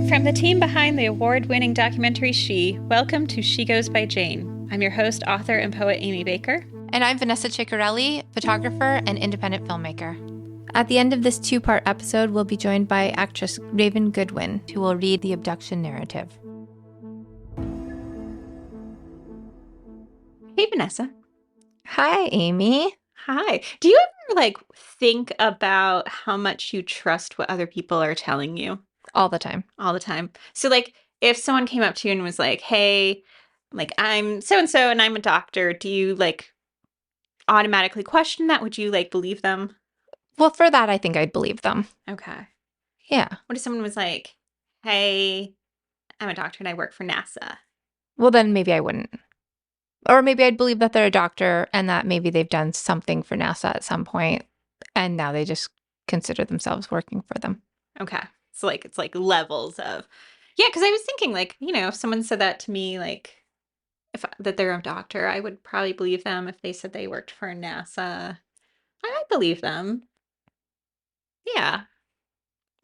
From the team behind the award-winning documentary She, welcome to She Goes by Jane. I'm your host, author, and poet Amy Baker. And I'm Vanessa Ciccarelli, photographer and independent filmmaker. At the end of this two-part episode, we'll be joined by actress Raven Goodwin, who will read the abduction narrative. Hey, Vanessa. Hi, Amy. Hi. Do you ever, think about how much you trust what other people are telling you? All the time. All the time. So, if someone came up to you and was like, hey, I'm so-and-so and I'm a doctor, do you, automatically question that? Would you, believe them? Well, for that, I think I'd believe them. Okay. Yeah. What if someone was like, hey, I'm a doctor and I work for NASA? Well, then maybe I wouldn't. Or maybe I'd believe that they're a doctor and that maybe they've done something for NASA at some point, and now they just consider themselves working for them. Okay. So, it's levels of... Yeah, because I was thinking, if someone said that to me, that they're a doctor, I would probably believe them. If they said they worked for NASA, I might believe them. Yeah.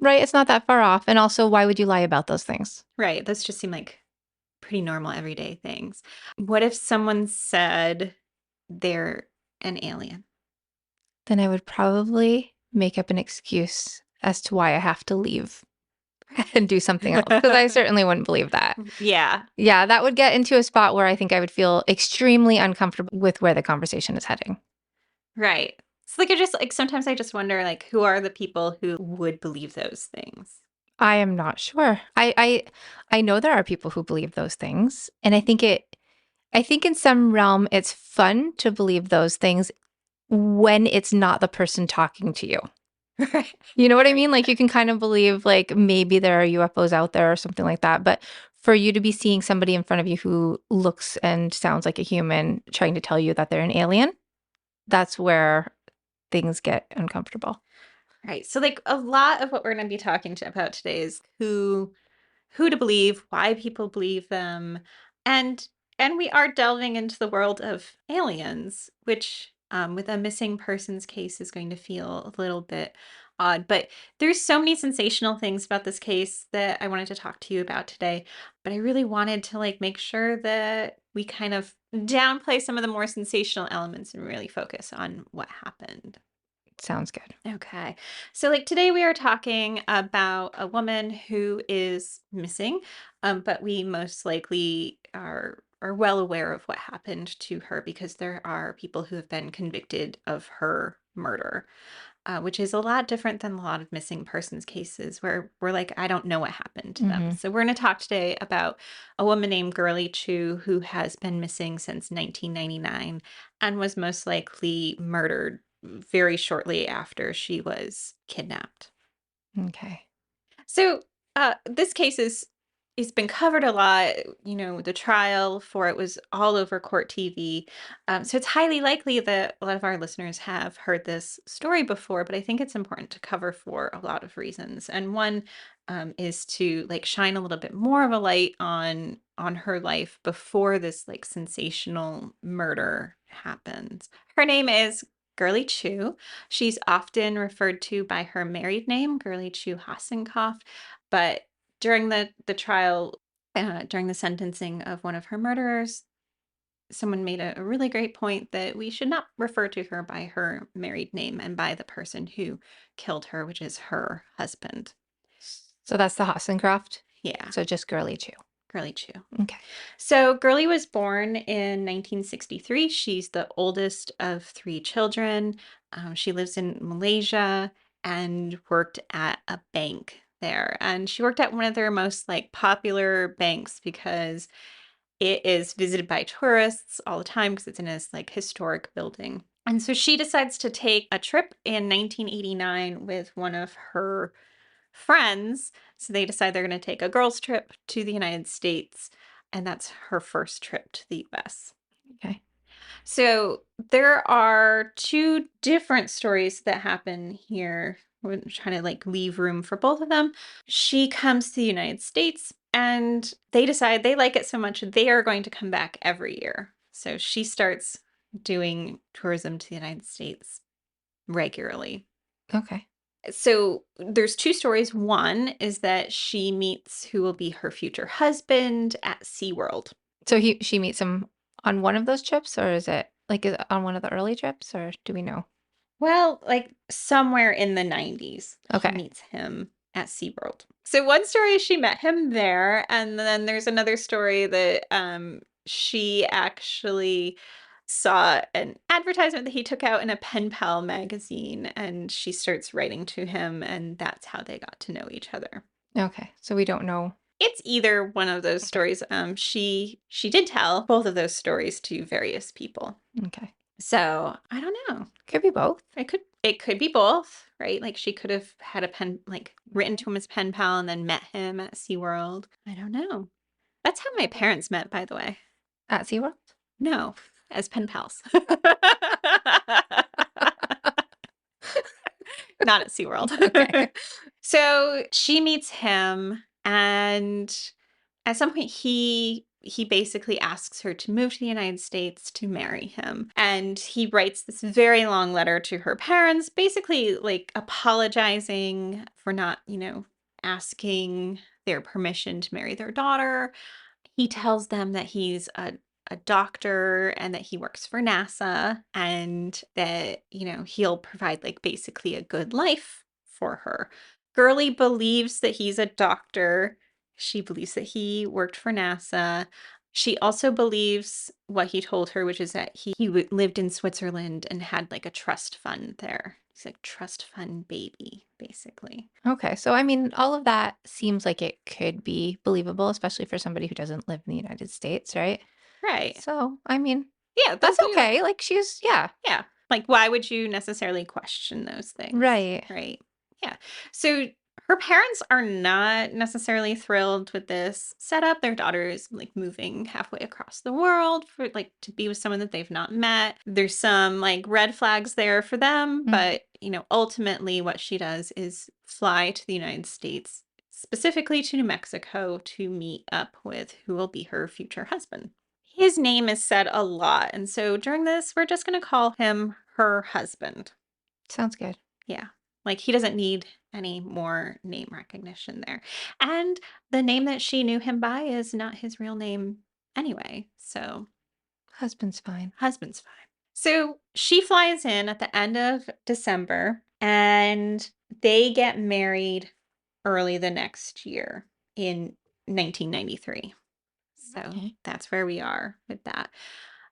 Right? It's not that far off. And also, why would you lie about those things? Right. Those just seem like pretty normal everyday things. What if someone said they're an alien? Then I would probably make up an excuse as to why I have to leave and do something else, because I certainly wouldn't believe that. Yeah. Yeah, that would get into a spot where I think I would feel extremely uncomfortable with where the conversation is heading. Right. So, I just, sometimes I just wonder, who are the people who would believe those things? I am not sure. I know there are people who believe those things, and I think in some realm it's fun to believe those things when it's not the person talking to you. Right. You know what I mean? You can kind of believe maybe there are UFOs out there or something like that, but for you to be seeing somebody in front of you who looks and sounds like a human trying to tell you that they're an alien, that's where things get uncomfortable. Right. So, a lot of what we're going to be talking about today is who to believe, why people believe them, and we are delving into the world of aliens, which with a missing persons case is going to feel a little bit odd. But there's so many sensational things about this case that I wanted to talk to you about today. But I really wanted to make sure that we kind of downplay some of the more sensational elements and really focus on what happened. Sounds good. Okay. So, today we are talking about a woman who is missing, but we most likely are well aware of what happened to her because there are people who have been convicted of her murder, which is a lot different than a lot of missing persons cases where we're like, I don't know what happened to them. So, we're going to talk today about a woman named Girly Chew who has been missing since 1999 and was most likely murdered very shortly after she was kidnapped. Okay. So this case has been covered a lot. The trial for it was all over court TV. So it's highly likely that a lot of our listeners have heard this story before, but I think it's important to cover for a lot of reasons. And one is to shine a little bit more of a light on her life before this sensational murder happens. Her name is Girly Chew. She's often referred to by her married name, Girly Chew Hassenkopf, but during the trial, during the sentencing of one of her murderers, someone made a really great point that we should not refer to her by her married name and by the person who killed her, which is her husband. So that's the Hassenkopf? Yeah. So just Girly Chew. Girly Chew. Okay. So Girly was born in 1963. She's the oldest of three children. She lives in Malaysia and worked at a bank there. And she worked at one of their most popular banks because it is visited by tourists all the time because it's in this historic building. And so she decides to take a trip in 1989 with one of her friends. So they decide they're going to take a girls' trip to the United States. And that's her first trip to the US. Okay. So there are two different stories that happen here. We're trying to leave room for both of them. She comes to the United States and they decide they like it so much they are going to come back every year. So she starts doing tourism to the United States regularly. Okay. So there's two stories. One is that she meets who will be her future husband at SeaWorld. So she meets him on one of those trips, or is it on one of the early trips, or do we know? Well, like somewhere in the 90s, she Okay. meets him at SeaWorld. So one story is she met him there, and then there's another story that she actually saw an advertisement that he took out in a pen pal magazine, and she starts writing to him, and that's how they got to know each other. Okay. So we don't know. It's either one of those Okay. stories. She did tell both of those stories to various people. Okay. So I don't know. Could be both. It could be both, right? Like she could have had a pen, like written Right. to him as pen pal and then met him at SeaWorld. I don't know. That's how my parents met, by the way. At SeaWorld? No, as pen pals. Not at SeaWorld. Okay. So she meets him, and at some point he basically asks her to move to the United States to marry him. And he writes this very long letter to her parents, basically like apologizing for not, asking their permission to marry their daughter. He tells them that he's a doctor and that he works for NASA and that, he'll provide like basically a good life for her. Girly believes that he's a doctor. She believes that he worked for NASA. She also believes what he told her, which is that he lived in Switzerland and had like a trust fund there. He's like trust fund baby, basically. Okay. So, I mean, all of that seems like it could be believable, especially for somebody who doesn't live in the United States, right? Right. So, I mean, Yeah, that's those are okay. Like, yeah, Yeah. Like, why would you necessarily question those things? right. Right. Yeah. So her parents are not necessarily thrilled with this setup. Their daughter is like moving halfway across the world for like to be with someone that they've not met. There's some like red flags there for them, Mhm. but ultimately what she does is fly to the United States, specifically to New Mexico to meet up with who will be her future husband. His name is said a lot, and so during this, we're just gonna call him her husband. Sounds good. Yeah. Like, he doesn't need any more name recognition there. And the name that she knew him by is not his real name anyway, so Husband's fine. husband's fine. So she flies in at the end of December, and they get married early the next year in 1993. So Okay. that's where we are with that.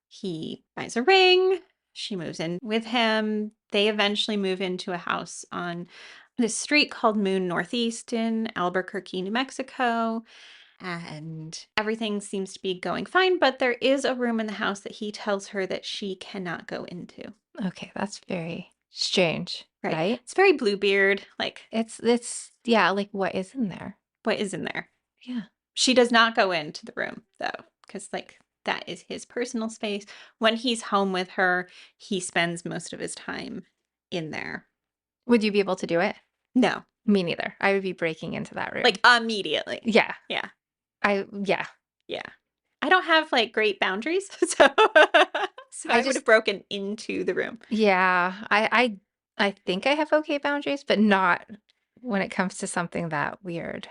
He buys a ring. She moves in with him. They eventually move into a house on this street called Moon Northeast in Albuquerque, New Mexico. And everything seems to be going fine, but there is a room in the house that he tells her that she cannot go into. Okay. That's very strange, Right. right? It's very Bluebeard. Like, Yeah, like what is in there? what is in there? Yeah. She does not go into the room though, because like that is his personal space. When he's home with her, he spends most of his time in there. Would you be able to do it? No, Me neither. I would be breaking into that room. like immediately. Yeah. Yeah, Yeah. yeah. I don't have like great boundaries, so so I I would have just broken into the room. Yeah, I think I have okay boundaries, but not when it comes to something that weird.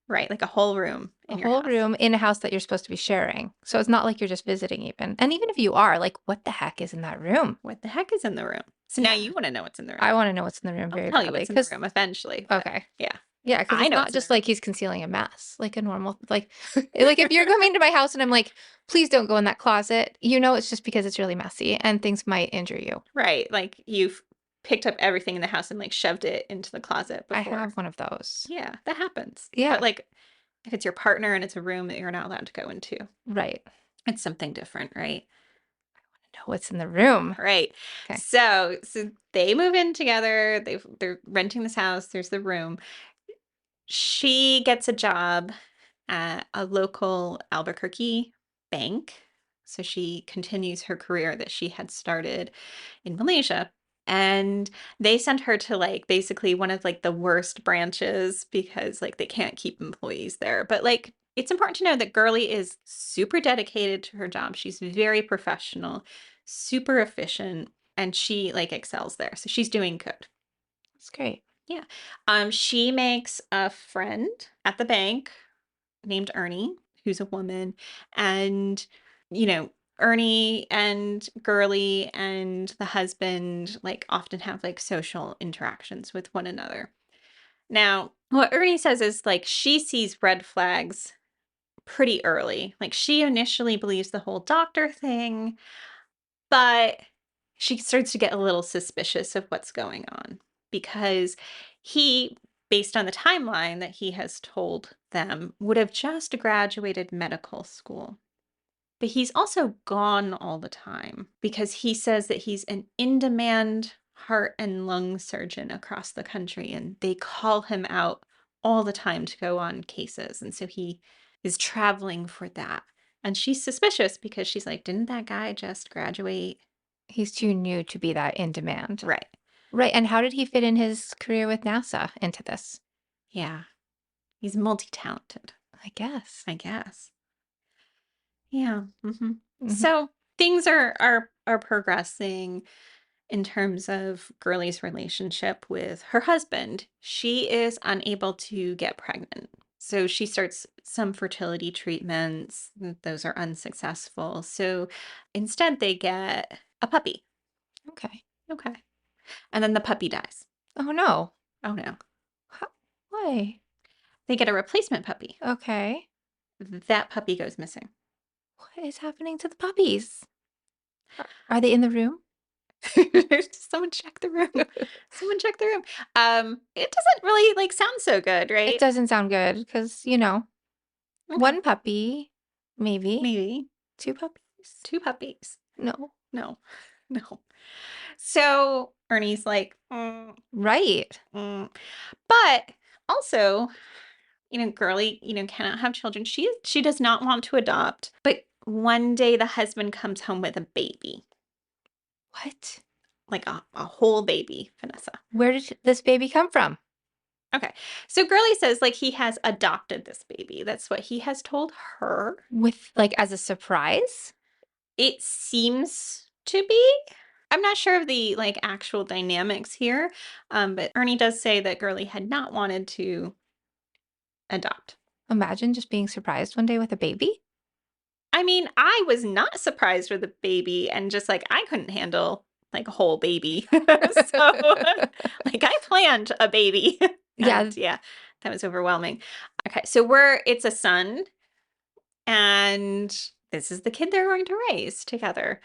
Right, like a whole room A in your whole house. room in a house that you're supposed to be sharing. So it's not like you're just visiting even. And even if you are, like what the heck is in that room? What the heck is in the room? So now Yeah. you want to know what's in the room. I want to know what's in the room I'll very tell you badly what's in the cuz room eventually, but okay. yeah, Yeah, because I it's know not what's in just the room. like he's concealing a mess, like a normal like if you're coming to my house and I'm like, "Please don't go in that closet." You know it's just because it's really messy and things might injure you. Right, like you've picked up everything in the house and like shoved it into the closet I before. have one of those. Yeah, that happens. But Yeah, like if it's your partner and it's a room that you're not allowed to go into, right. it's something different, right? Know what's in the room. Right. Okay. So they move in together. They're renting this house. There's the room. She gets a job at a local Albuquerque bank. So she continues her career that she had started in Malaysia. And they sent her to like basically one of like the worst branches because like they can't keep employees there. But like it's important to know that Girly is super dedicated to her job. She's very professional, super efficient, and she like excels there. So she's doing good. That's great. Yeah. She makes a friend at the bank named Ernie, who's a woman, and, you know, Ernie and Girly and the husband, like, often have, like, social interactions with one another. Now, what Ernie says is, like, she sees red flags pretty early. Like, she initially believes the whole doctor thing, but she starts to get a little suspicious of what's going on because he, based on the timeline that he has told them, would have just graduated medical school. But he's also gone all the time because he says that he's an in demand heart and lung surgeon across the country, and they call him out all the time to go on cases. And so he is traveling for that. And she's suspicious because she's like, didn't that guy just graduate? He's too new to be that in demand. Right. Right, and how did he fit in his career with NASA into this? Yeah. He's multi talented, I guess. I guess. Yeah. Mhm. So things are progressing in terms of Girly's relationship with her husband. She is unable to get pregnant. So she starts some fertility treatments. Those are unsuccessful. So instead, they get a puppy. Okay. Okay. And then the puppy dies. Oh, no. Oh no. Ho Why? They get a replacement puppy. Okay. That puppy goes missing. What is happening to the puppies? Are they in the room? Someone check the room. Someone check the room. It doesn't really like sound so good, It right? doesn't sound good because, Okay. 1 puppy, maybe. Maybe 2 puppies? two puppies. No. No, no. So Ernie's like, Right. mm. But also, Girly, cannot have children. She does not want to adopt. But one day the husband comes home with a baby, What? like a whole baby, Vanessa. Where did this baby come from? Okay. So Girly says like he has adopted this baby. That's what he has told her. With like, as a surprise? It seems to be. I'm not sure of the like actual dynamics here, but Ernie does say that Girly had not wanted to adopt. Imagine just being surprised one day with a baby. I mean, I was not surprised with the baby, and just like I couldn't handle like a whole baby, so like I planned a baby, and Yeah, yeah, that was overwhelming. Okay, so it's a son, and this is the kid they're going to raise together.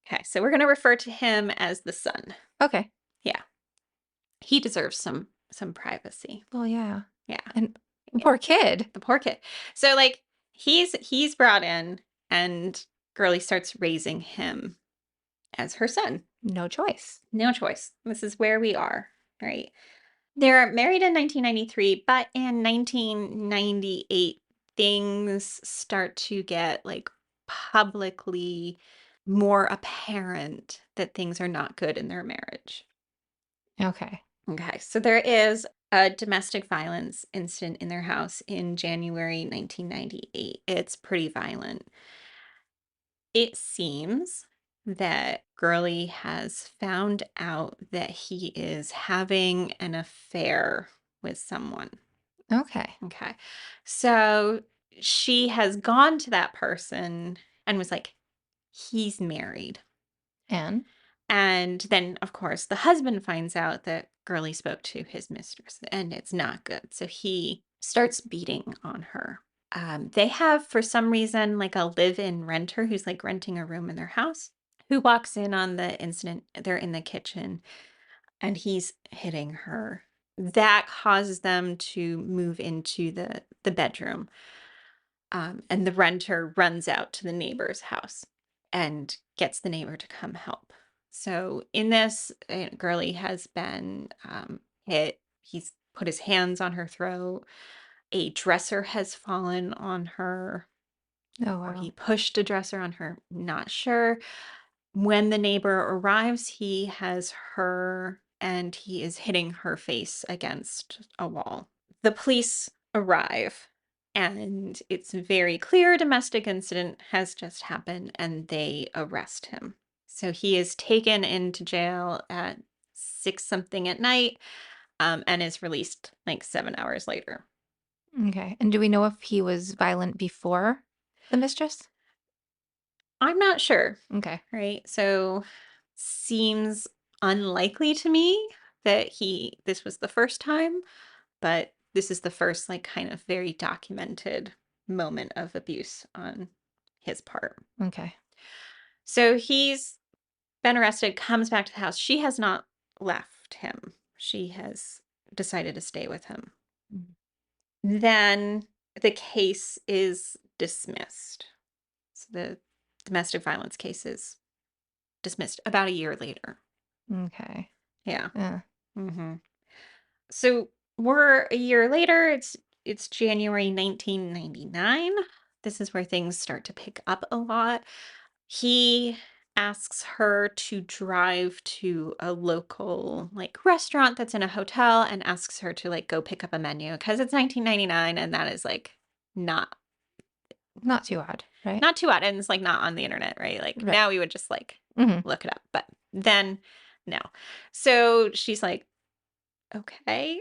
Okay, so we're going to refer to him as the son. okay. Yeah, he deserves some privacy. Well, yeah. Yeah, And yeah, poor kid. the poor kid. So like he's brought in, and Girly starts raising him as her son. No choice. No choice. This is where we are, right? They're married in 1993, but in 1998 things start to get like publicly more apparent that things are not good in their marriage. Okay. Okay, so there is a domestic violence incident in their house in January 1998. It's pretty violent. It seems that Girly has found out that he is having an affair with someone. Okay. Okay. So she has gone to that person and was like, he's married. And And then, of course, the husband finds out that Girly spoke to his mistress and it's not good. So he starts beating on her. They have, for some reason, like a live in renter who's like renting a room in their house who walks in on the incident. They're in the kitchen and he's hitting her. That causes them to move into the bedroom. And the renter runs out to the neighbor's house and gets the neighbor to come help. So in this, Girly has been hit. He's put his hands on her throat. A dresser has fallen on her, oh or wow. he pushed a dresser on her. Not sure. When the neighbor arrives, he has her and he is hitting her face against a wall. The police arrive and it's very clear a domestic incident has just happened and they arrest him. So he is taken into jail at 6 something at night. and is released like 7 hours later. Okay. And do we know if he was violent before the mistress? I'm not sure, Okay. right? So seems unlikely to me that this was the first time, but this is the first like kind of very documented moment of abuse on his part. Okay. So he's been arrested, comes back to the house. She has not left him. She has decided to stay with him. Mm. Then the case is dismissed. So the domestic violence case is dismissed about a year later. Okay. Yeah. Yeah. hmm So we're a year later. It's January 1999. This is where things start to pick up a lot. He asks her to drive to a local like restaurant that's in a hotel and asks her to like go pick up a menu because it's 1999 and that is like not Not too odd, right? not too odd and it's like not on the internet, right? Like Right. now we would just like Hmm. look it up, but then no. So she's like, okay.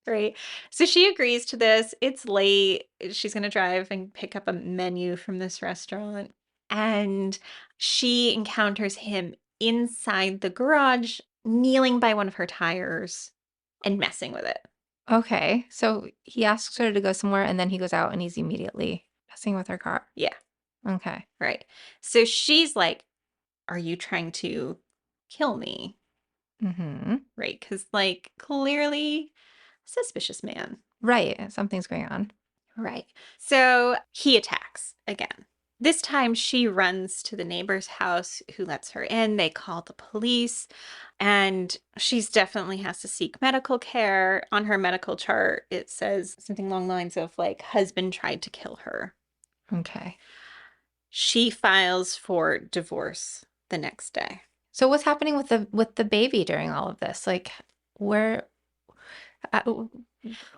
Right. So she agrees to this. It's late. She's going to drive and pick up a menu from this restaurant. And she encounters him inside the garage, kneeling by one of her tires and messing with it. Okay. So he asks her to go somewhere and then he goes out and he's immediately messing with her car. Yeah. Okay. Right. So she's like, are you trying to kill me? Hmm. Right. Because, like, clearly, suspicious man. Right. Something's going on. Right. So he attacks again. This time she runs to the neighbor's house who lets her in. They call the police and she's definitely has to seek medical care. On her medical chart, it says something along the lines of like husband tried to kill her. Okay. She files for divorce the next day. So what's happening with the baby during all of this? Like, where, uh,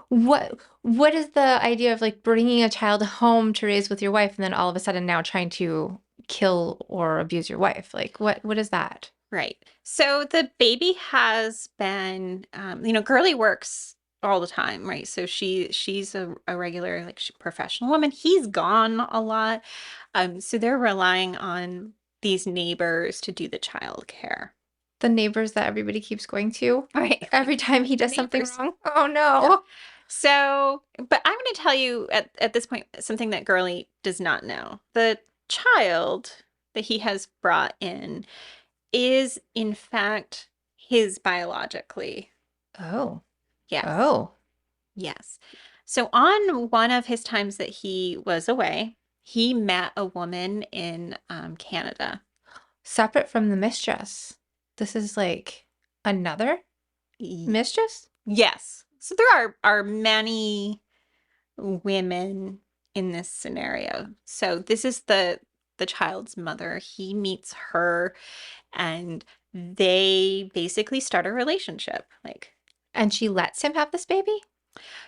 what is the idea of like bringing a child home to raise with your wife and then all of a sudden now trying to kill or abuse your wife? Like, what is that? Right. So the baby has been, Girly works all the time, right? So she's a regular like professional woman. He's gone a lot. So they're relying on these neighbors to do the child care. The neighbors that everybody keeps going to Right. every time he The does something neighbors. wrong. Oh Yeah. no. So, but I'm going to tell you at this point something that Girly does not know. The child that he has brought in is in fact his biologically. Oh. Yes. Oh. Yes. So on one of his times that he was away, he met a woman in Canada. Separate from the mistress. This is like another mistress? Yes. So there are many women in this scenario. So this is the child's mother. He meets her and they basically start a relationship. Like And she lets him have this baby?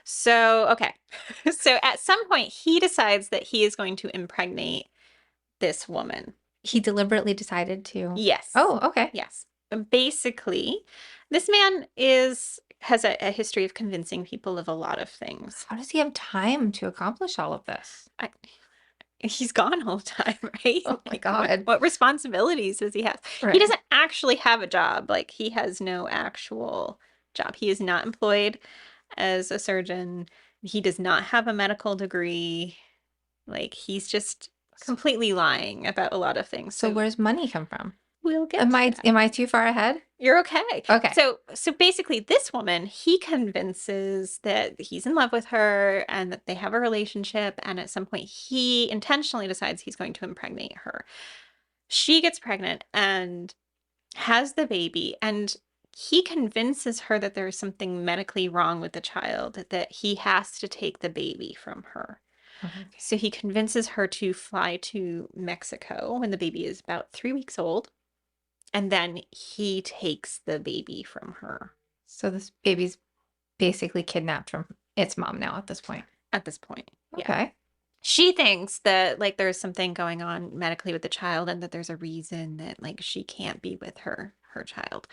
so okay. So at some point he decides that he is going to impregnate this woman. He deliberately decided to. Yes. Oh, okay. Yes. Basically, this man has a history of convincing people of a lot of things. How does he have time to accomplish all of this? I, he's gone all the time, right? Oh my Like God. what responsibilities does he have? He Right. doesn't actually have a job. Like he has no actual job. He is not employed as a surgeon. He does not have a medical degree. Like he's just completely lying about a lot of things. So So where's money come from? we'll get Am to I that. am I too far ahead? You're okay. Okay. So basically this woman, he convinces that he's in love with her and that they have a relationship and at some point he intentionally decides he's going to impregnate her. She gets pregnant and has the baby and he convinces her that there's something medically wrong with the child, that he has to take the baby from her. Okay. So he convinces her to fly to Mexico when the baby is about 3 weeks old. And then he takes the baby from her So this baby's basically kidnapped from its mom now at this point. at this point. Yeah. Okay. She thinks that like there's something going on medically with the child and that there's a reason that like she can't be with her her child.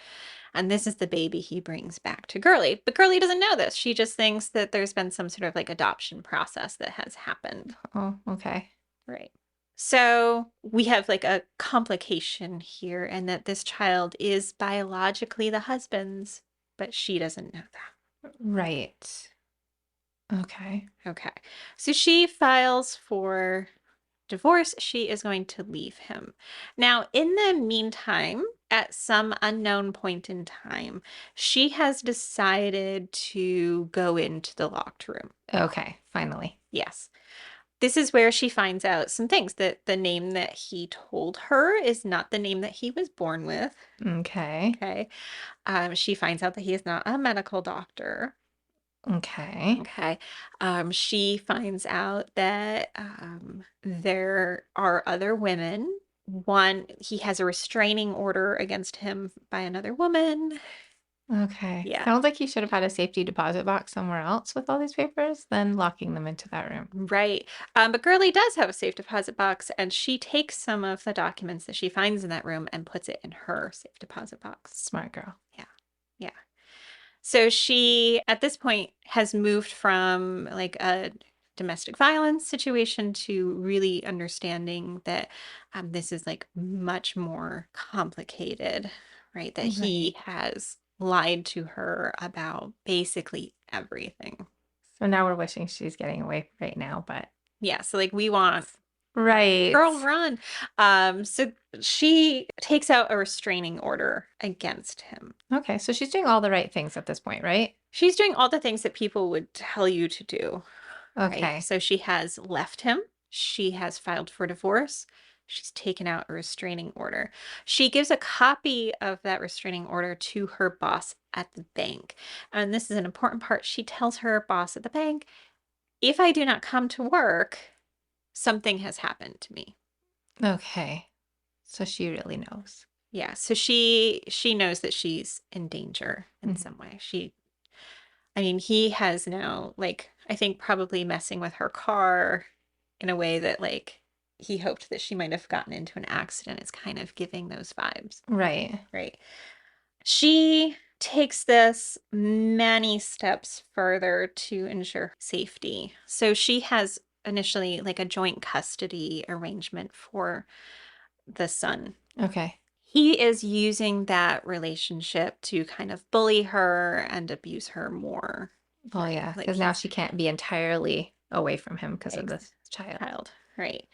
And this is the baby he brings back to Girly. But Girly doesn't know this. She just thinks that there's been some sort of like adoption process that has happened. Oh, okay. Right. So we have like a complication here, and that this child is biologically the husband's, but she doesn't know that. Right. Okay. Okay. So she files for divorce. She is going to leave him. Now, in the meantime, at some unknown point in time, she has decided to go into the locked room. Okay. Finally. Yes. This is where she finds out some things, that the name that he told her is not the name that he was born with. Okay. Okay. She finds out that he is not a medical doctor. Okay. Okay. She finds out that there are other women. One, he has a restraining order against him by another woman. Okay. Yeah. Sounds like he should have had a safety deposit box somewhere else with all these papers than locking them into that room. Right. But Girly does have a safe deposit box, and she takes some of the documents that she finds in that room and puts it in her safe deposit box. Smart girl. Yeah. Yeah. So she, at this point, has moved from like a domestic violence situation to really understanding that this is like much more complicated, right? That Right. he has lied to her about basically everything. So now we're wishing she's getting away right now, but Yeah, so like we want right. girl run. So she takes out a restraining order against him. Okay, so she's doing all the right things at this point, right? She's doing all the things that people would tell you to do, right? Okay. So she has left him. She has filed for divorce. She's taken out a restraining order. She gives a copy of that restraining order to her boss at the bank. And this is an important part. She tells her boss at the bank, if I do not come to work, something has happened to me. Okay. So she really knows. Yeah, so she knows that she's in danger in Mhm. some way. I mean, he has now, like, I think probably messing with her car in a way that, like, he hoped that she might have gotten into an accident. It's kind of giving those vibes, Right. right? She takes this many steps further to ensure safety. So she has initially like a joint custody arrangement for the son. Okay. He is using that relationship to kind of bully her and abuse her more, Well, right? yeah, Like because now he's she can't be entirely away from him because of ex this child. child, right?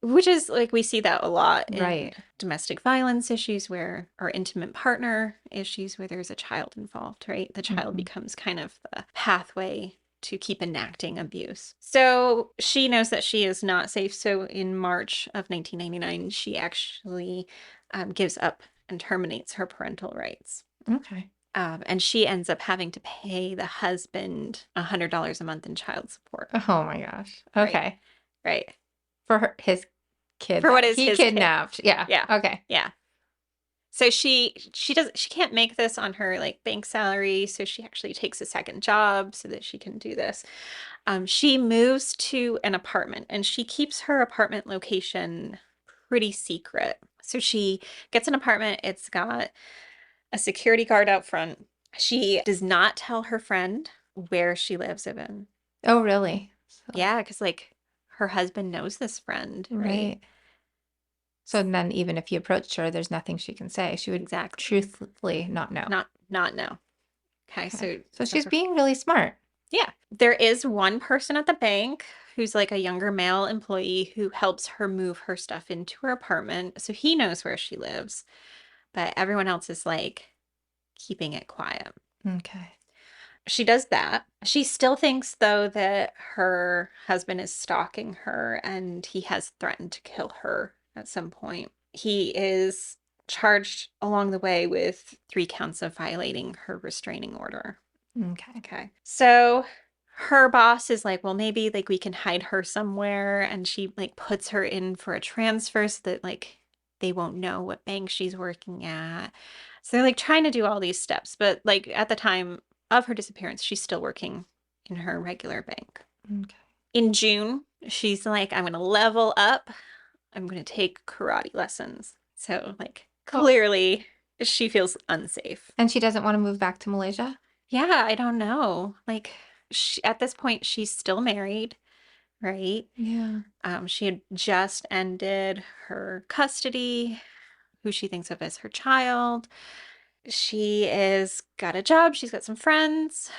Which is like we see that a lot in Right. domestic violence issues where, or intimate partner issues where there's a child involved, right? The child Hmm. becomes kind of the pathway to keep enacting abuse. So she knows that she is not safe. So in March of 1999, she actually gives up and terminates her parental rights. Okay. And she ends up having to pay the husband $100 a month in child support. Oh my gosh. Right. Okay. Right. For his kid For what that is he his kid. kidnapped. Yeah. Yeah. Okay. Yeah. So she can't make this on her like bank salary, so she actually takes a second job so that she can do this. She moves to an apartment, and she keeps her apartment location pretty secret. So she gets an apartment. It's got a security guard out front. She does not tell her friend where she lives even. Oh, really? So, Yeah, because like her husband knows this friend, right? right. So then even if he approached her, there's nothing she can say. She would Exactly. truthfully not know. Not know. Okay, Okay. so So so she's her being really smart. yeah. There is one person at the bank who's like a younger male employee who helps her move her stuff into her apartment. So he knows where she lives, but everyone else is like keeping it quiet. Okay. She does that. She still thinks, though, that her husband is stalking her and he has threatened to kill her at some point. He is charged along the way with 3 counts of violating her restraining order. Okay. Okay. So her boss is like, well, maybe like we can hide her somewhere. And she like puts her in for a transfer so that like they won't know what bank she's working at. So they're like trying to do all these steps. But like at the time of her disappearance, she's still working in her regular bank. Okay. In June, she's like, I'm going to level up. I'm going to take karate lessons. So like Oh, clearly she feels unsafe. And she doesn't want to move back to Malaysia? Yeah, I don't know. Like, at this point, she's still married, right? Yeah. She had just ended her custody, who she thinks of as her child. She is got a job. She's got some friends,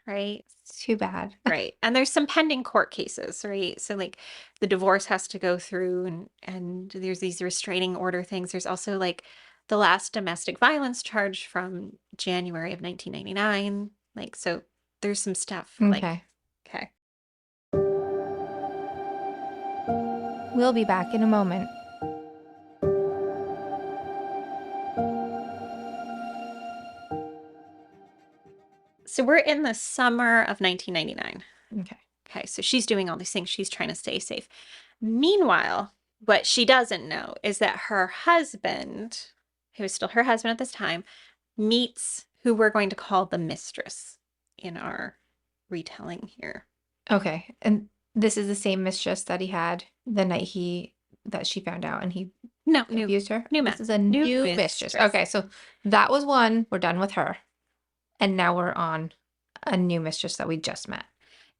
right? Too bad. Right. And there's some pending court cases, right? So like the divorce has to go through and there's these restraining order things. There's also like the last domestic violence charge from January of 1999. Like so there's some stuff like Okay. okay. We'll be back in a moment. So we're in the summer of 1999. Okay. Okay, so she's doing all these things. She's trying to stay safe. Meanwhile, what she doesn't know is that her husband, who is still her husband at this time, meets who we're going to call the mistress in our retelling here. Okay. And this is the same mistress that he had the night that she found out and he No, abused her? new This man, is a new new mistress. mistress. Okay, so that was one. We're done with her. And now we're on a new mistress that we just met.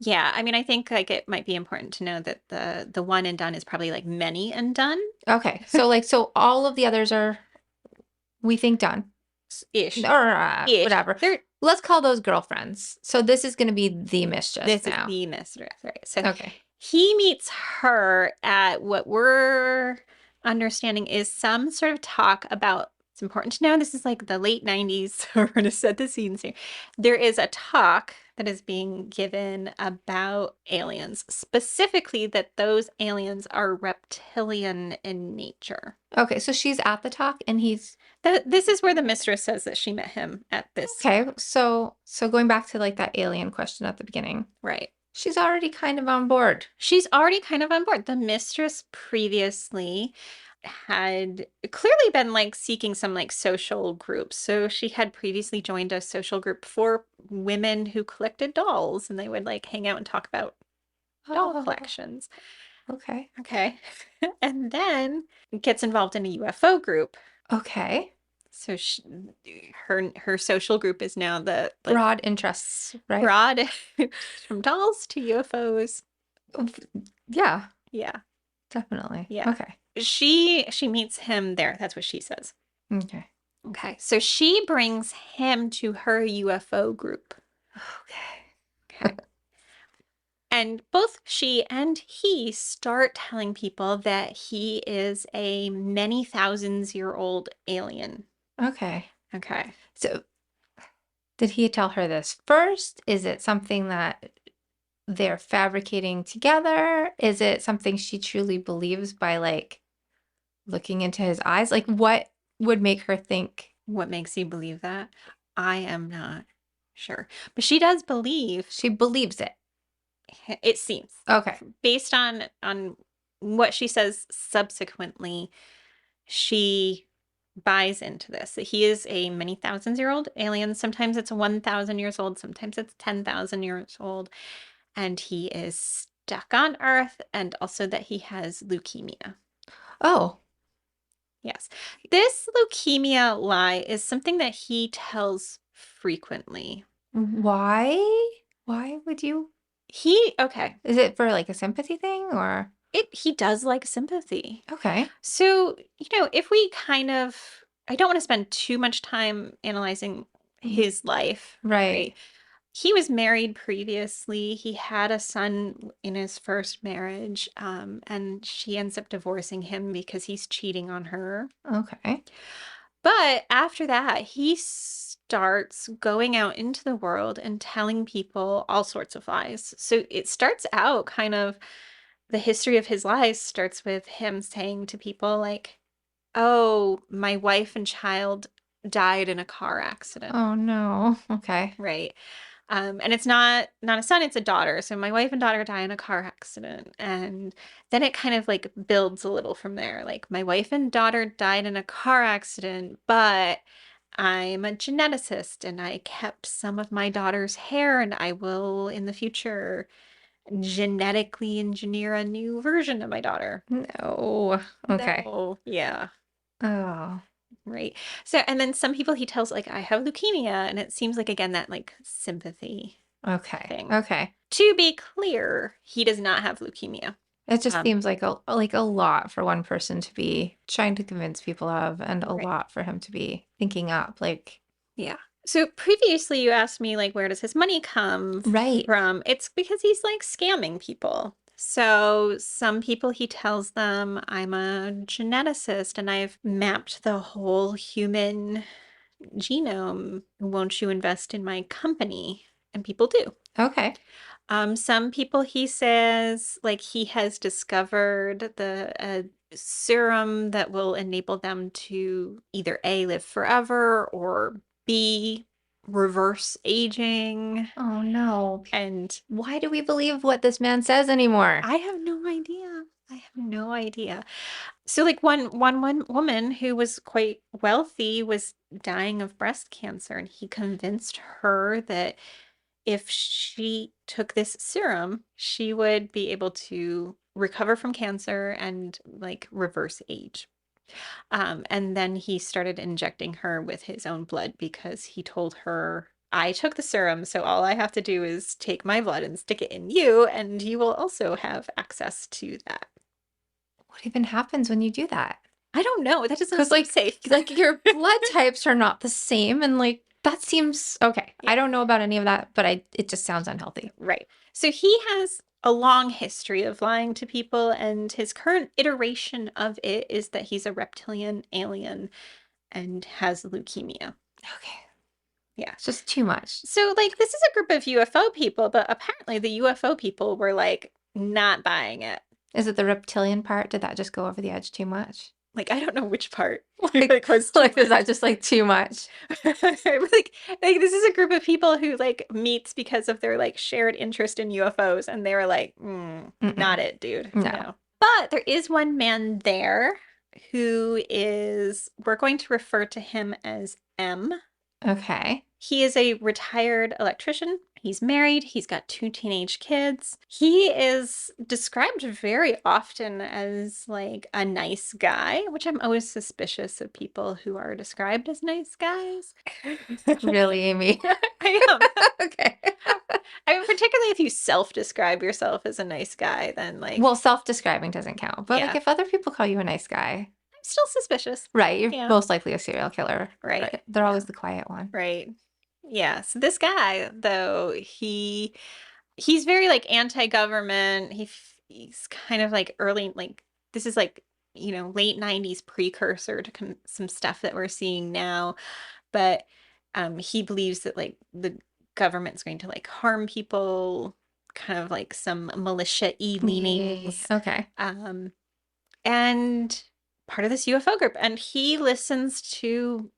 Yeah, I mean, I think like it might be important to know that the one and done is probably like many and done Okay. So all of the others are, we think, done. ish, Or ish. whatever. They're Let's call those girlfriends. So this is going to be the mistress this is now. the mistress, right? So Okay. he meets her at what we're understanding is some sort of talk about. It's important to know this is like the late 90s. So we're going to set the scenes here. There is a talk that is being given about aliens, specifically that those aliens are reptilian in nature. Okay, so she's at the talk and he's This is where the mistress says that she met him at this. okay. So going back to like that alien question at the beginning, Right. she's already kind of on board. She's already kind of on board. The mistress previously had clearly been like seeking some like social groups. So she had previously joined a social group for women who collected dolls and they would like hang out and talk about doll Oh, collections. okay. Okay. And then gets involved in a UFO group. Okay. So her social group is now the like Broad interests, right? broad from dolls to UFOs. Yeah, Yeah. definitely. Yeah. Okay. She meets him there. That's what she says. Okay. Okay. So she brings him to her UFO group. Okay. Okay. And both she and he start telling people that he is a many thousands year old alien. Okay. Okay. So did he tell her this first? Is it something that they're fabricating together? Is it something she truly believes by like looking into his eyes? Like what would make her think What makes you believe that? I am not sure. But she does believe, she believes it? it seems, Okay. based on what she says subsequently, she buys into this that he is a many thousands year old alien. Sometimes it's 1,000 years old, sometimes it's 10,000 years old, and he is stuck on Earth, and also that he has leukemia. Oh, Yes. This leukemia lie is something that he tells frequently. why? Why would you? Okay. Is it for like a sympathy thing or? He does like sympathy. Okay. So, if we I don't want to spend too much time analyzing his life, Right. right? He was married previously. He had a son in his first marriage, and she ends up divorcing him because he's cheating on her. Okay. But after that, he starts going out into the world and telling people all sorts of lies. So it starts out kind of the history of his lies starts with him saying to people like, "Oh, my wife and child died in a car accident." Oh no. Okay. Right. And it's not a son, it's a daughter. So my wife and daughter die in a car accident. And then it kind of like builds a little from there. Like my wife and daughter died in a car accident, but I'm a geneticist and I kept some of my daughter's hair and I will in the future genetically engineer a new version of my daughter. No. Okay. No. Yeah. Oh. Right. So, and then some people he tells, like, I have leukemia. And it seems like, again, that like sympathy Okay. thing. Okay. To be clear, he does not have leukemia. It just Um, seems like a lot for one person to be trying to convince people of, and a right. lot for him to be thinking up. Like, Yeah. So previously you asked me, like, where does his money come right. from? It's because he's like scamming people. So some people he tells them, I'm a geneticist and I've mapped the whole human genome. Won't you invest in my company? And people do. Okay. Some people he says, like, he has discovered the serum that will enable them to either A, live forever, or B, reverse aging. Oh no. And Why do we believe what this man says anymore? I have no idea. I have no idea. So, like, one woman who was quite wealthy was dying of breast cancer, and he convinced her that if she took this serum, she would be able to recover from cancer and like reverse age. And then he started injecting her with his own blood because he told her, I took the serum, so all I have to do is take my blood and stick it in you, and you will also have access to that. What even happens when you do that? I don't know. That doesn't Because seem safe. like your blood types are not the same, and like that seems okay. Yeah. I don't know about any of that, but it just sounds unhealthy. Right. So he has a long history of lying to people, and his current iteration of it is that he's a reptilian alien and has leukemia. Okay. Yeah. It's just too much. So, like, this is a group of UFO people, but apparently the UFO people were like not buying it. Is it the reptilian part? Did that just go over the edge too much? Like, I don't know which part Like, was too like is that much. just like too much? like this is a group of people who like meets because of their like shared interest in UFOs, and they were like, not Mm-mm. it, dude. No. No. But there is one man there who is, we're going to refer to him as M. Okay. He is a retired electrician. He's married. He's got two teenage kids. He is described very often as like a nice guy, which I'm always suspicious of people who are described as nice guys. Really, Amy? I am. Okay. I mean, particularly if you self-describe yourself as a nice guy, then like, Well, self-describing doesn't count. But like yeah, if other people call you a nice guy, I'm still suspicious. right, you're Yeah, most likely a serial killer. right. Right. They're Yeah, always the quiet one. right. Yeah. So this guy, though, he's very like anti-government. He's kind of like early, like this is like, late 90s precursor to some stuff that we're seeing now. But he believes that like the government's going to like harm people, kind of like some militia-y Yay. leanings. Okay. And part of this UFO group. And he listens to,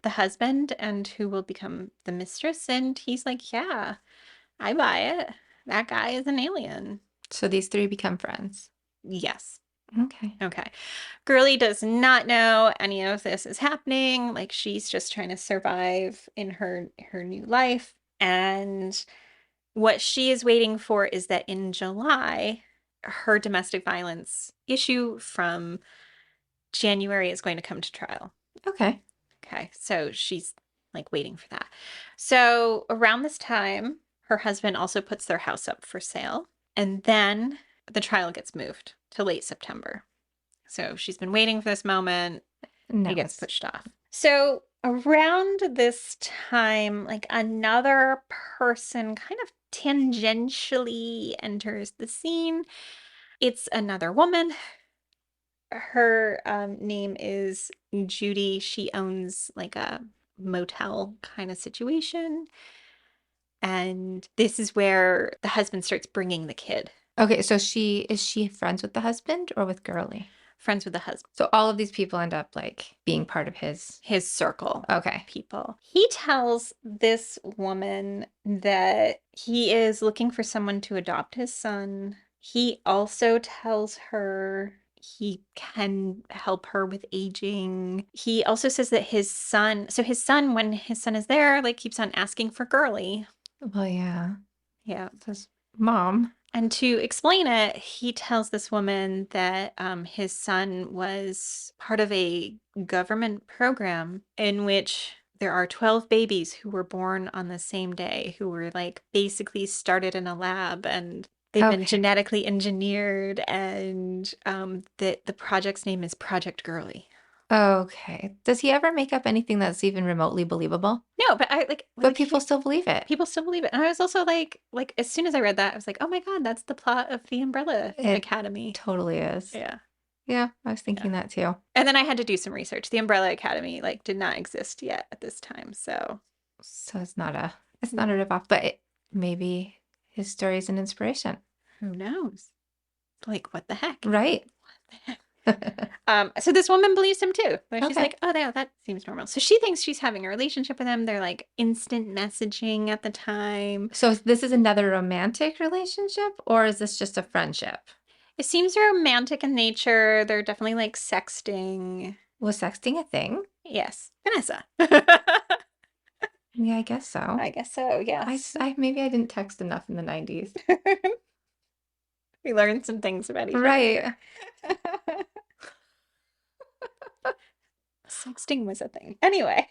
the husband and who will become the mistress. And he's like, yeah, I buy it. That guy is an alien. So these three become friends. Yes. Okay. Okay. Girly does not know any of this is happening. Like, she's just trying to survive in her new life. And what she is waiting for is that in July, her domestic violence issue from January is going to come to trial. Okay. Okay. So she's like waiting for that. So around this time, her husband also puts their house up for sale. And then the trial gets moved to late September. So she's been waiting for this moment. No, It gets pushed off. So around this time, like another person kind of tangentially enters the scene. It's another woman. Her name is Judy. She owns like a motel kind of situation. And this is where the husband starts bringing the kid, Okay, so is she friends with the husband or with Girly? friends with the husband, So all of these people end up like being part of his circle okay. people. He tells this woman that he is looking for someone to adopt his son. He also tells her he can help her with aging. He also says that his son, when his son is there, like keeps on asking for Girly. Well, yeah. Yeah. Says mom. And to explain it, he tells this woman that his son was part of a government program in which there are 12 babies who were born on the same day, who were like basically started in a lab and they've been Okay. genetically engineered, and that the project's name is Project Girly. Okay. Does he ever make up anything that's even remotely believable? No, but I like But like people still believe it. people still believe it. And I was also like as soon as I read that, I was like, oh my God, that's the plot of the Umbrella It Academy. totally is. Yeah. Yeah, I was Yeah. thinking that too. And then I had to do some research. The Umbrella Academy like did not exist yet at this time. So So it's not a ripoff, but maybe his story is an inspiration, who knows? Like what the heck? right? What the heck? So this woman believes him too. Where she's Okay. like, oh yeah, that seems normal. So she thinks she's having a relationship with him. They're like instant messaging at the time. So this is another romantic relationship, or is this just a friendship? It seems romantic in nature. They're definitely like sexting. Was sexting a thing? Yes, Vanessa. Yeah, I guess so. I guess so. I, Yes. I maybe I didn't text enough in the 90s. We learned some things about each other Right. there. Sexting was a thing. Anyway,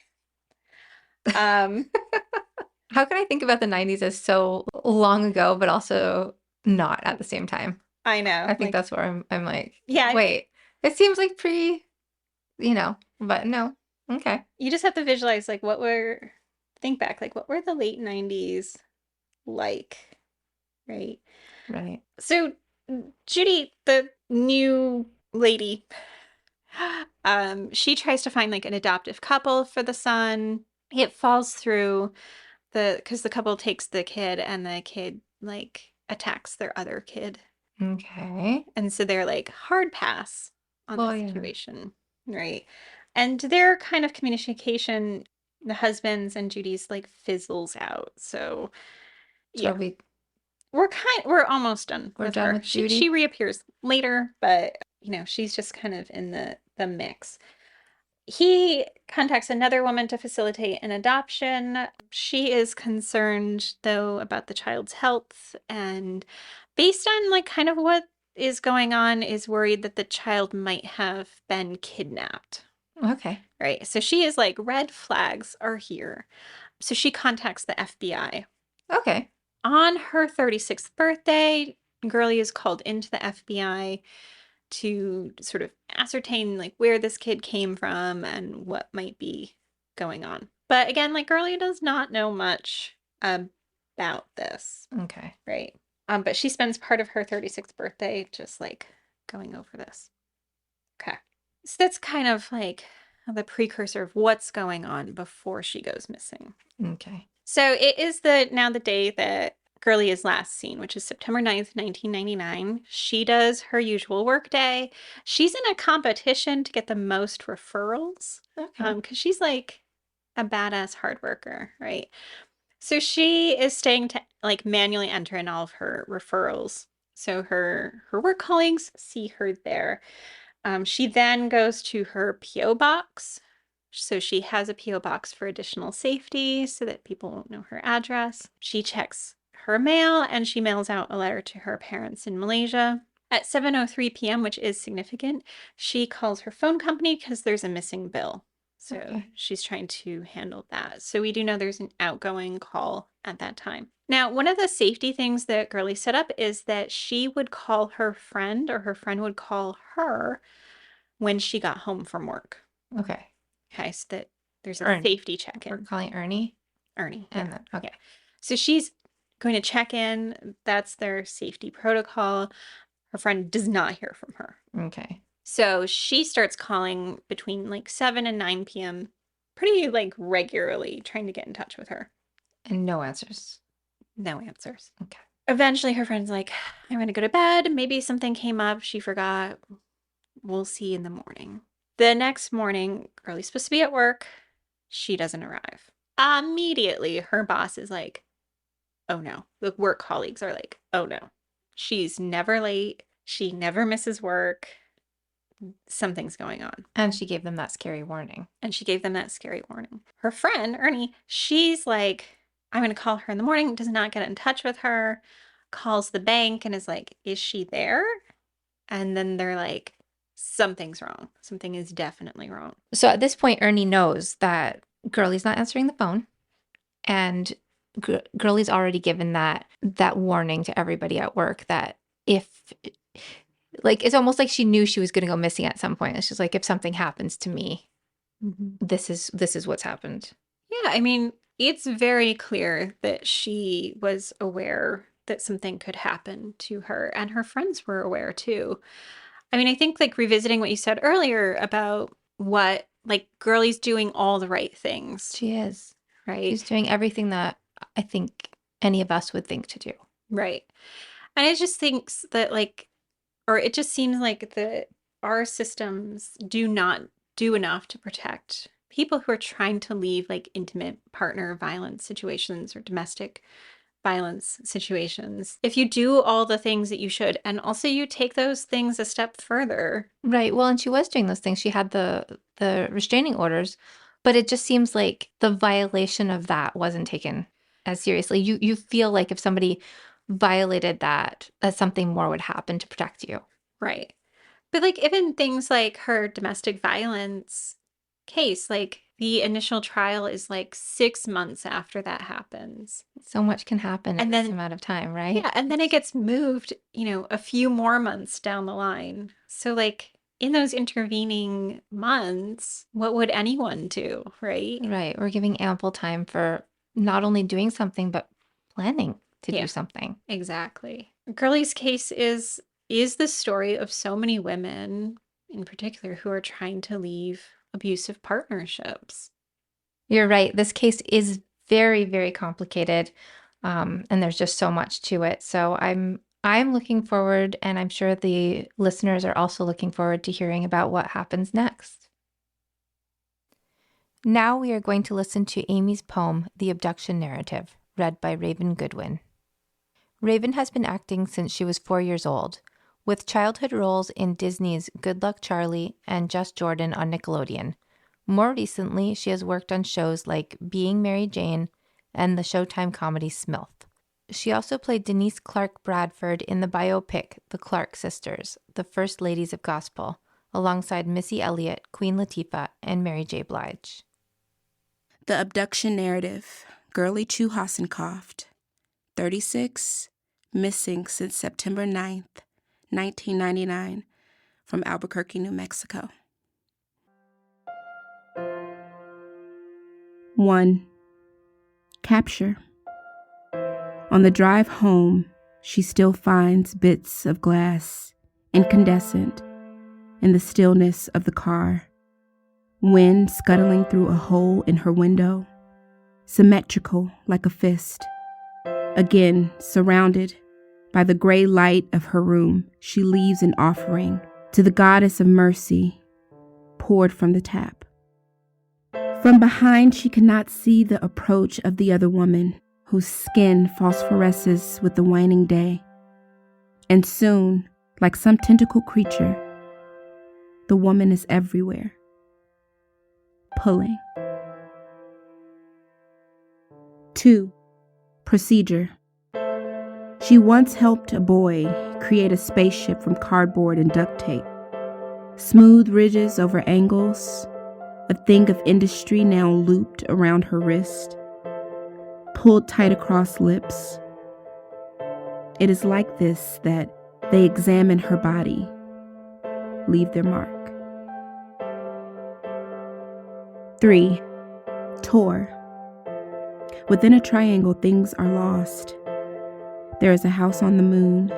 um, How can I think about the 90s as so long ago, but also not at the same time? I know. I think Like, that's where I'm like, yeah, wait, it seems like but no. Okay. you just have to visualize like think back, like what were the late 90s like, right? Right. So Judy, the new lady, she tries to find like an adoptive couple for the son. It falls through because the couple takes the kid and the kid like attacks their other kid. Okay. And so they're like hard pass on the Well, yeah. situation, right? And their kind of communication, the husband's and Judy's like fizzles out. So So yeah, we're almost done we're with done her. with She Judy. reappears later, but she's just kind of in the mix. He contacts another woman to facilitate an adoption. She is concerned, though, about the child's health, and based on like kind of what is going on, is worried that the child might have been kidnapped. Okay. Right. So she is like, red flags are here. So she contacts the FBI. Okay. On her 36th birthday, Girlie is called into the FBI to sort of ascertain like where this kid came from and what might be going on. But again, like Girlie does not know much about this, Okay. right? But she spends part of her 36th birthday just like going over this. Okay. So that's kind of like the precursor of what's going on before she goes missing. Okay. So it is now the day that Girlie is last seen, which is September 9th, 1999. She does her usual work day. She's in a competition to get the most referrals Okay. because she's like a badass hard worker, right? So she is staying to like manually enter in all of her referrals. So her work colleagues see her there. She then goes to her P.O. box. So she has a P.O. box for additional safety so that people won't know her address. She checks her mail and she mails out a letter to her parents in Malaysia. At 7:03 p.m., which is significant, she calls her phone company because there's a missing bill. So Okay. she's trying to handle that. So we do know there's an outgoing call at that time. Now, one of the safety things that Girlie set up is that she would call her friend or her friend would call her when she got home from work. Okay. Okay, so that there's a Ernie. safety We're check-in. calling Ernie. Ernie, yeah. And then okay. Yeah. So she's going to check in. That's their safety protocol. Her friend does not hear from her. Okay. So she starts calling between like 7 and 9 p.m. pretty like regularly, trying to get in touch with her. And no answers. No answers. Okay. Eventually her friend's like, I'm going to go to bed. Maybe something came up. She forgot. We'll see in the morning. The next morning, Girlie's supposed to be at work. She doesn't arrive. Immediately, her boss is like, oh no. The work colleagues are like, oh no. She's never late. She never misses work. Something's going on. And she gave them that scary warning. And she gave them that scary warning. Her friend, Ernie, she's like, I'm going to call her in the morning, does not get in touch with her, calls the bank and is like, is she there? And then they're like, something's wrong. Something is definitely wrong. So at this point, Ernie knows that Girly's not answering the phone, and Girly's already given that warning to everybody at work that if like it's almost like she knew she was going to go missing at some point. It's just like if something happens to me, this is what's happened. Yeah, I mean, it's very clear that she was aware that something could happen to her, and her friends were aware too. I mean, I think like revisiting what you said earlier about what like Girly's doing all the right things, She is. right? She's doing everything that I think any of us would think to do. Right. And it just thinks that like, or it just seems like that our systems do not do enough to protect people who are trying to leave like intimate partner violence situations or domestic violence situations. If you do all the things that you should, and also you take those things a step further. Right. Well, and she was doing those things. She had the restraining orders, but it just seems like the violation of that wasn't taken as seriously. You feel like if somebody violated that something more would happen to protect you. Right. But like even things like her domestic violence case, like the initial trial is like 6 months after that happens. So much can happen in And this then, amount of time, right? yeah, and then it gets moved, a few more months down the line. So, like, in those intervening months, what would anyone do, right? Right. We're giving ample time for not only doing something, but planning to do Yeah, something. exactly. Girly's case is the story of so many women in particular who are trying to leave abusive partnerships. You're right. This case is very, very complicated, and there's just so much to it. So I'm looking forward, and I'm sure the listeners are also looking forward to hearing about what happens next. Now we are going to listen to Amy's poem, The Abduction Narrative, read by Raven Goodwin. Raven has been acting since she was 4 years old, with childhood roles in Disney's Good Luck Charlie and Just Jordan on Nickelodeon. More recently, she has worked on shows like Being Mary Jane and the Showtime comedy Smilf. She also played Denise Clark Bradford in the biopic The Clark Sisters, the First Ladies of Gospel, alongside Missy Elliott, Queen Latifah, and Mary J. Blige. The Abduction Narrative, Girly Chew Hassenkopf, 36, missing since September 9th, 1999, from Albuquerque, New Mexico. 1. Capture. On the drive home, she still finds bits of glass, incandescent, in the stillness of the car. Wind scuttling through a hole in her window, symmetrical like a fist. Again, surrounded by the gray light of her room, she leaves an offering to the goddess of mercy, poured from the tap. From behind, she cannot see the approach of the other woman, whose skin phosphoresces with the waning day. And soon, like some tentacle creature, the woman is everywhere, pulling. 2. Procedure. She once helped a boy create a spaceship from cardboard and duct tape. Smooth ridges over angles, a thing of industry now looped around her wrist, pulled tight across lips. It is like this that they examine her body, leave their mark. 3. Tour. Within a triangle, things are lost. There is a house on the moon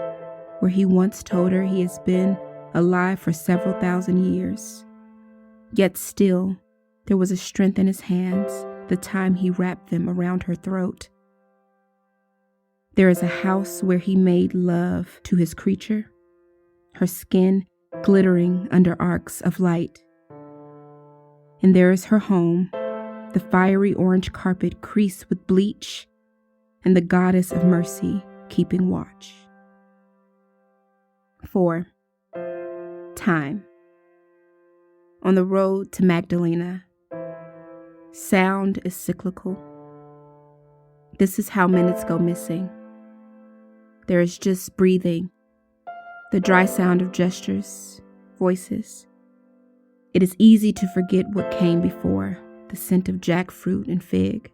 where he once told her he has been alive for several thousand years. Yet still, there was a strength in his hands the time he wrapped them around her throat. There is a house where he made love to his creature, her skin glittering under arcs of light. And there is her home, the fiery orange carpet creased with bleach, and the goddess of mercy keeping watch. 4. Time. On the road to Magdalena, sound is cyclical. This is how minutes go missing. there is just breathing, the dry sound of gestures, voices. It is easy to forget what came before, the scent of jackfruit and fig,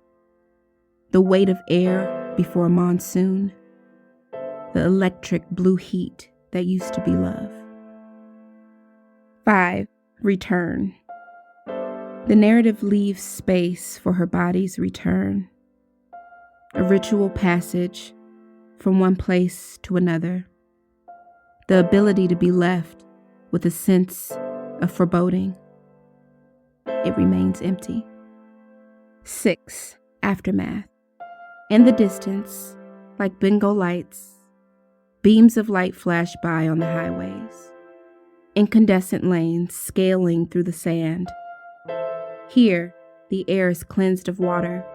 the weight of air before a monsoon, the electric blue heat that used to be love. 5. Return. The narrative leaves space for her body's return, a ritual passage from one place to another, the ability to be left with a sense of foreboding. It remains empty. 6. Aftermath. In the distance, like bingo lights, beams of light flash by on the highways, incandescent lanes scaling through the sand. Here, the air is cleansed of water,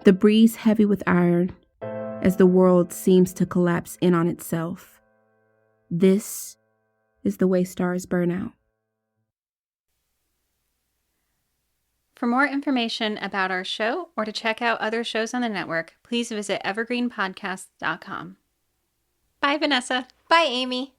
the breeze heavy with iron, as the world seems to collapse in on itself. This is the way stars burn out. For more information about our show or to check out other shows on the network, please visit evergreenpodcast.com. Bye, Vanessa. Bye, Amy.